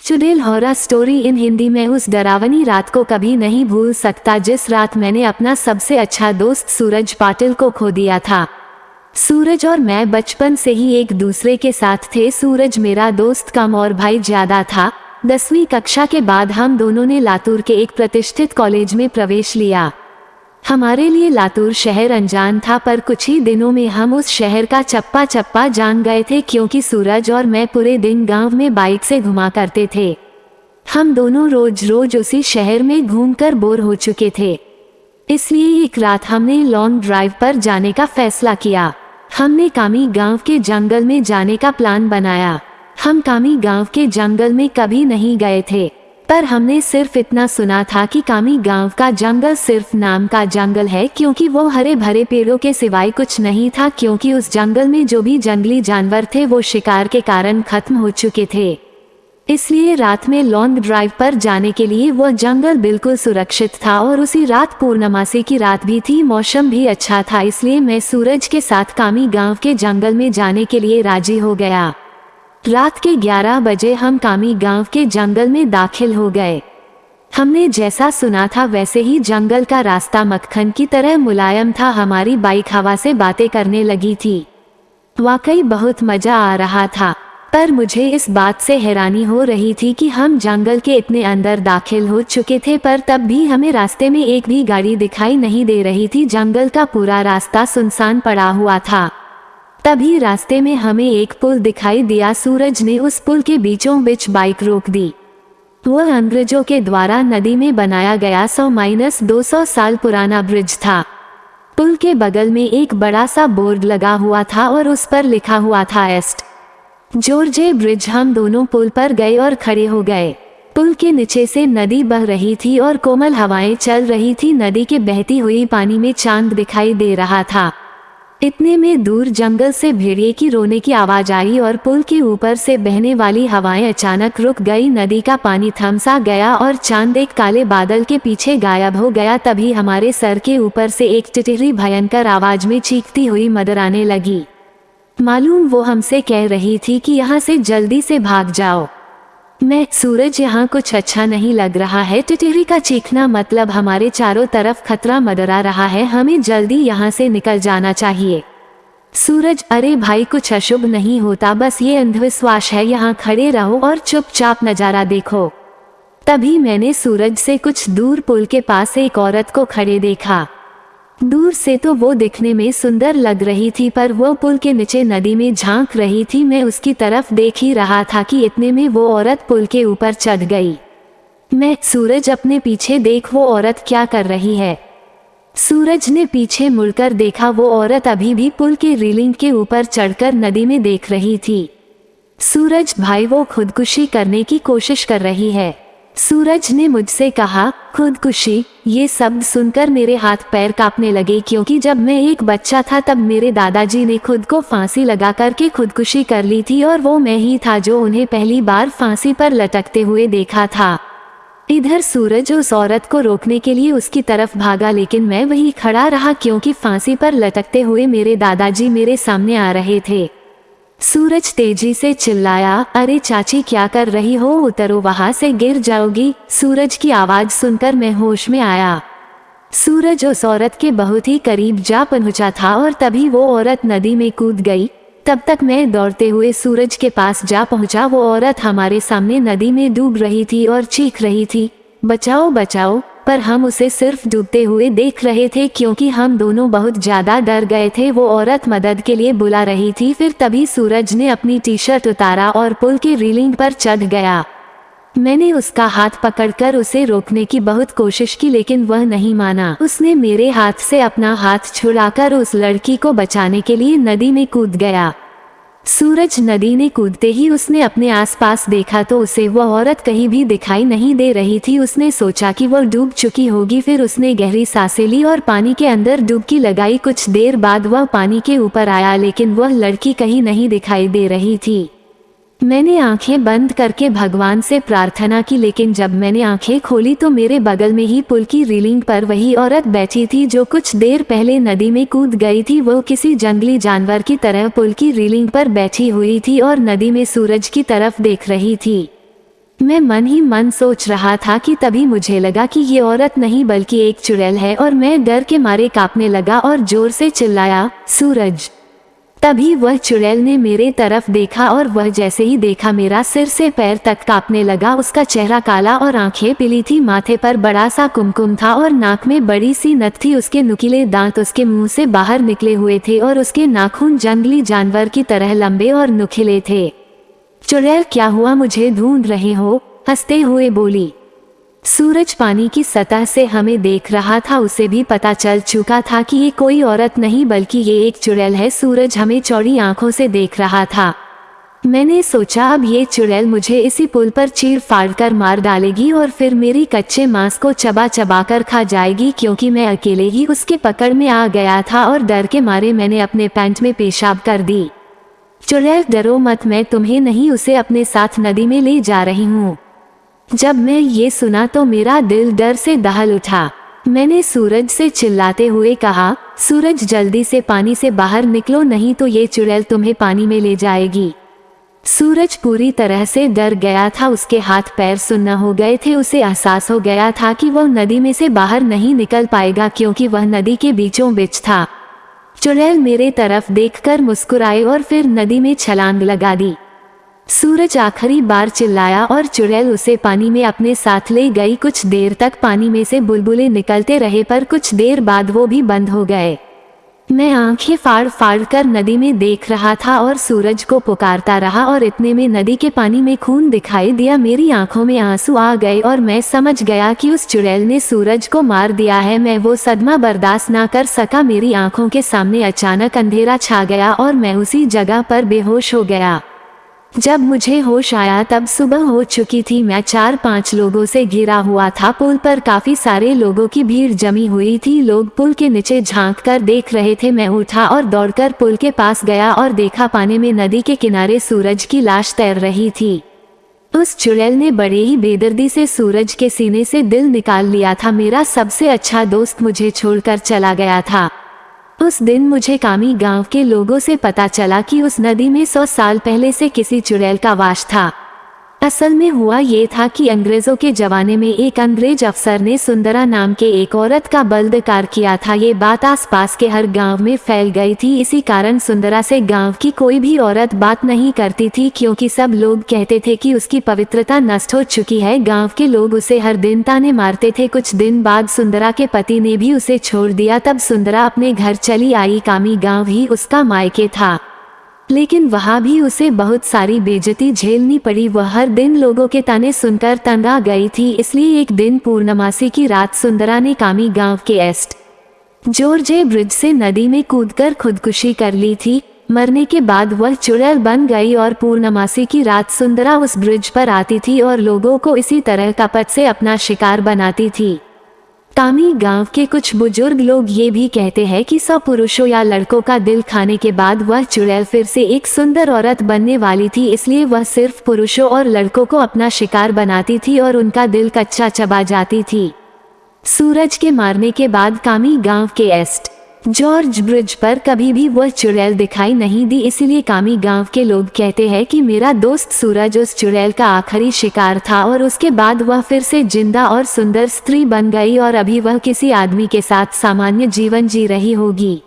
चुड़ैल horror story in Hindi में उस डरावनी रात को कभी नहीं भूल सकता जिस रात मैंने अपना सबसे अच्छा दोस्त सूरज पाटिल को खो दिया था। सूरज और मैं बचपन से ही एक दूसरे के साथ थे। सूरज मेरा दोस्त कम और भाई ज्यादा था। 10वीं कक्षा के बाद हम दोनों ने लातूर के एक प्रतिष्ठित कॉलेज में प्रवेश लिया। हमारे लिए लातूर शहर अनजान था, पर कुछ ही दिनों में हम उस शहर का चप्पा चप्पा जान गए थे, क्योंकि सूरज और मैं पूरे दिन गांव में बाइक से घुमा करते थे। हम दोनों रोज रोज उसी शहर में घूमकर बोर हो चुके थे, इसलिए एक रात हमने लॉन्ग ड्राइव पर जाने का फैसला किया। हमने कामी गांव के जंगल में जाने का प्लान बनाया। हम कामी गांव के जंगल में कभी नहीं गए थे, पर हमने सिर्फ इतना सुना था कि कामी गांव का जंगल सिर्फ नाम का जंगल है, क्योंकि वो हरे भरे पेड़ों के सिवाय कुछ नहीं था, क्योंकि उस जंगल में जो भी जंगली जानवर थे वो शिकार के कारण खत्म हो चुके थे। इसलिए रात में लॉन्ग ड्राइव पर जाने के लिए वो जंगल बिल्कुल सुरक्षित था, और उसी रात पूर्णमासी की रात भी थी। मौसम भी अच्छा था, इसलिए मैं सूरज के साथ कामी गांव के जंगल में जाने के लिए राजी हो गया। रात के 11 बजे हम कामी गांव के जंगल में दाखिल हो गए। हमने जैसा सुना था वैसे ही जंगल का रास्ता मक्खन की तरह मुलायम था। हमारी बाइक हवा से बातें करने लगी थी। वाकई बहुत मजा आ रहा था, पर मुझे इस बात से हैरानी हो रही थी कि हम जंगल के इतने अंदर दाखिल हो चुके थे, पर तब भी हमें रास्ते में एक भी गाड़ी दिखाई नहीं दे रही थी। जंगल का पूरा रास्ता सुनसान पड़ा हुआ था। तभी रास्ते में हमें एक पुल दिखाई दिया। सूरज ने उस पुल के बीचों बीच बाइक रोक दी। वह अंग्रेजों के द्वारा नदी में बनाया गया 100-200 साल पुराना ब्रिज था। पुल के बगल में एक बड़ा सा बोर्ड लगा हुआ था और उस पर लिखा हुआ था एस्ट जॉर्जे ब्रिज। हम दोनों पुल पर गए और खड़े हो गए। पुल के नीचे से नदी बह रही थी और कोमल हवाएं चल रही थी। नदी के बहती हुई पानी में चांद दिखाई दे रहा था। इतने में दूर जंगल से भेड़िए की रोने की आवाज आई और पुल के ऊपर से बहने वाली हवाएं अचानक रुक गई। नदी का पानी थम सा गया और चांद एक काले बादल के पीछे गायब हो गया। तभी हमारे सर के ऊपर से एक टिटहरी भयंकर आवाज में चीखती हुई मंडराने लगी। मालूम वो हमसे कह रही थी कि यहाँ से जल्दी से भाग जाओ। मैं सूरज, यहाँ कुछ अच्छा नहीं लग रहा है। टिटहरी का चीखना मतलब हमारे चारों तरफ खतरा मंडरा रहा है। हमें जल्दी यहाँ से निकल जाना चाहिए। सूरज, अरे भाई, कुछ अशुभ नहीं होता, बस ये अंधविश्वास है। यहाँ खड़े रहो और चुपचाप नजारा देखो। तभी मैंने सूरज से कुछ दूर पुल के पास एक औरत को खड़े देखा। दूर से तो वो दिखने में सुंदर लग रही थी, पर वो पुल के नीचे नदी में झांक रही थी। मैं उसकी तरफ देख ही रहा था कि इतने में वो औरत पुल के ऊपर चढ़ गई। मैं, सूरज अपने पीछे देख, वो औरत क्या कर रही है। सूरज ने पीछे मुड़कर देखा। वो औरत अभी भी पुल के रेलिंग के ऊपर चढ़कर नदी में देख रही थी। सूरज भाई, वो खुदकुशी करने की कोशिश कर रही है। सूरज ने मुझसे कहा। खुदकुशी? ये शब्द सुनकर मेरे हाथ पैर कांपने लगे, क्योंकि जब मैं एक बच्चा था तब मेरे दादाजी ने खुद को फांसी लगा करके खुदकुशी कर ली थी, और वो मैं ही था जो उन्हें पहली बार फांसी पर लटकते हुए देखा था। इधर सूरज उस औरत को रोकने के लिए उसकी तरफ भागा, लेकिन मैं वहीं खड़ा रहा, क्योंकि फांसी पर लटकते हुए मेरे दादाजी मेरे सामने आ रहे थे। सूरज तेजी से चिल्लाया, अरे चाची, क्या कर रही हो? उतरो, वहां से गिर जाओगी। सूरज की आवाज सुनकर मैं होश में आया। सूरज उस औरत के बहुत ही करीब जा पहुंचा था और तभी वो औरत नदी में कूद गई। तब तक मैं दौड़ते हुए सूरज के पास जा पहुंचा। वो औरत हमारे सामने नदी में डूब रही थी और चीख रही थी, बचाओ बचाओ, पर हम उसे सिर्फ डूबते हुए देख रहे थे, क्योंकि हम दोनों बहुत ज्यादा डर गए थे। वो औरत मदद के लिए बुला रही थी। फिर तभी सूरज ने अपनी टी-शर्ट उतारा और पुल की रेलिंग पर चढ़ गया। मैंने उसका हाथ पकड़कर उसे रोकने की बहुत कोशिश की, लेकिन वह नहीं माना। उसने मेरे हाथ से अपना हाथ छुड़ाकर उस लड़की को बचाने के लिए नदी में कूद गया। सूरज नदी में कूदते ही उसने अपने आसपास देखा तो उसे वह औरत कहीं भी दिखाई नहीं दे रही थी। उसने सोचा कि वह डूब चुकी होगी। फिर उसने गहरी सांसें ली और पानी के अंदर डुबकी लगाई। कुछ देर बाद वह पानी के ऊपर आया, लेकिन वह लड़की कहीं नहीं दिखाई दे रही थी। मैंने आंखें बंद करके भगवान से प्रार्थना की, लेकिन जब मैंने आंखें खोली तो मेरे बगल में ही पुल की रेलिंग पर वही औरत बैठी थी जो कुछ देर पहले नदी में कूद गई थी। वो किसी जंगली जानवर की तरह पुल की रेलिंग पर बैठी हुई थी और नदी में सूरज की तरफ देख रही थी। मैं मन ही मन सोच रहा था कि तभी मुझे लगा कि ये औरत नहीं बल्कि एक चुड़ैल है और मैं डर के मारे कांपने लगा और जोर से चिल्लाया, सूरज। तभी वह चुड़ैल ने मेरे तरफ देखा और वह जैसे ही देखा मेरा सिर से पैर तक कांपने लगा। उसका चेहरा काला और आंखें पीली थी, माथे पर बड़ा सा कुमकुम था और नाक में बड़ी सी नथ थी। उसके नुकीले दांत उसके मुंह से बाहर निकले हुए थे और उसके नाखून जंगली जानवर की तरह लंबे और नुकीले थे। चुड़ैल, क्या हुआ, मुझे ढूंढ रहे हो? हंसते हुए बोली। सूरज पानी की सतह से हमें देख रहा था। उसे भी पता चल चुका था कि ये कोई औरत नहीं बल्कि ये एक चुड़ैल है। सूरज हमें चौड़ी आंखों से देख रहा था। मैंने सोचा अब ये चुड़ैल मुझे इसी पुल पर चीर फाड़ कर मार डालेगी और फिर मेरी कच्चे मांस को चबा चबा कर खा जाएगी, क्योंकि मैं अकेले ही उसके पकड़ में आ गया था और डर के मारे मैंने अपने पैंट में पेशाब कर दी। चुड़ैल, डरो मत, मैं तुम्हें नहीं उसे अपने साथ नदी में ले जा रही हूँ। जब मैं ये सुना तो मेरा दिल डर से दहल उठा। मैंने सूरज से चिल्लाते हुए कहा, सूरज जल्दी से पानी से बाहर निकलो, नहीं तो ये चुड़ैल तुम्हें पानी में ले जाएगी। सूरज पूरी तरह से डर गया था। उसके हाथ पैर सुन्न हो गए थे। उसे एहसास हो गया था कि वह नदी में से बाहर नहीं निकल पाएगा, क्योंकि वह नदी के बीचों बीच था। चुड़ैल मेरे तरफ देखकर मुस्कुराए और फिर नदी में छलांग लगा दी। सूरज आखिरी बार चिल्लाया और चुड़ैल उसे पानी में अपने साथ ले गई। कुछ देर तक पानी में से बुलबुले निकलते रहे, पर कुछ देर बाद वो भी बंद हो गए। मैं आंखें फाड़ फाड़ कर नदी में देख रहा था और सूरज को पुकारता रहा और इतने में नदी के पानी में खून दिखाई दिया। मेरी आंखों में आंसू आ गए और मैं समझ गया कि उस चुड़ैल ने सूरज को मार दिया है। मैं वो सदमा बर्दाश्त ना कर सका। मेरी आंखों के सामने अचानक अंधेरा छा गया और मैं उसी जगह पर बेहोश हो गया। जब मुझे होश आया तब सुबह हो चुकी थी। मैं 4-5 लोगों से घिरा हुआ था। पुल पर काफी सारे लोगों की भीड़ जमी हुई थी। लोग पुल के नीचे झांक कर देख रहे थे। मैं उठा और दौड़कर पुल के पास गया और देखा पानी में नदी के किनारे सूरज की लाश तैर रही थी। उस चुड़ैल ने बड़े ही बेदर्दी से सूरज के सीने से दिल निकाल लिया था। मेरा सबसे अच्छा दोस्त मुझे छोड़कर चला गया था। उस दिन मुझे कामी गांव के लोगों से पता चला कि उस नदी में 100 साल पहले से किसी चुड़ैल का वास था। असल में हुआ ये था कि अंग्रेजों के जमाने में एक अंग्रेज अफसर ने सुंदरा नाम के एक औरत का बलात्कार किया था। ये बात आसपास के हर गांव में फैल गई थी। इसी कारण सुंदरा से गांव की कोई भी औरत बात नहीं करती थी, क्योंकि सब लोग कहते थे कि उसकी पवित्रता नष्ट हो चुकी है। गांव के लोग उसे हर दिन ताने मारते थे। कुछ दिन बाद सुंदरा के पति ने भी उसे छोड़ दिया। तब सुंदरा अपने घर चली आई। कामी गांव ही उसका मायके था, लेकिन वहाँ भी उसे बहुत सारी बेइज्जती झेलनी पड़ी। वह हर दिन लोगों के ताने सुनकर तंग आ गई थी। इसलिए एक दिन पूर्णमासी की रात सुंदरा ने कामी गांव के ईस्ट जॉर्ज ब्रिज से नदी में कूदकर खुदकुशी कर ली थी। मरने के बाद वह चुड़ैल बन गई और पूर्णमासी की रात सुंदरा उस ब्रिज पर आती थी और लोगों को इसी तरह कपट से अपना शिकार बनाती थी। कामी गांव के कुछ बुजुर्ग लोग ये भी कहते हैं कि 100 पुरुषों या लड़कों का दिल खाने के बाद वह चुड़ैल फिर से एक सुंदर औरत बनने वाली थी। इसलिए वह सिर्फ पुरुषों और लड़कों को अपना शिकार बनाती थी और उनका दिल कच्चा चबा जाती थी। सूरज के मारने के बाद कामी गांव के ईस्ट जॉर्ज ब्रिज पर कभी भी वह चुड़ैल दिखाई नहीं दी। इसीलिए कामी गांव के लोग कहते हैं कि मेरा दोस्त सूरज उस चुड़ैल का आखिरी शिकार था और उसके बाद वह फिर से जिंदा और सुंदर स्त्री बन गई और अभी वह किसी आदमी के साथ सामान्य जीवन जी रही होगी।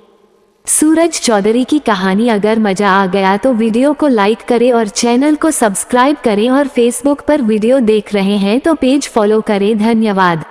सूरज चौधरी की कहानी अगर मजा आ गया तो वीडियो को लाइक करें और चैनल को सब्सक्राइब करें, और फेसबुक पर वीडियो देख रहे हैं तो पेज फॉलो करें। धन्यवाद।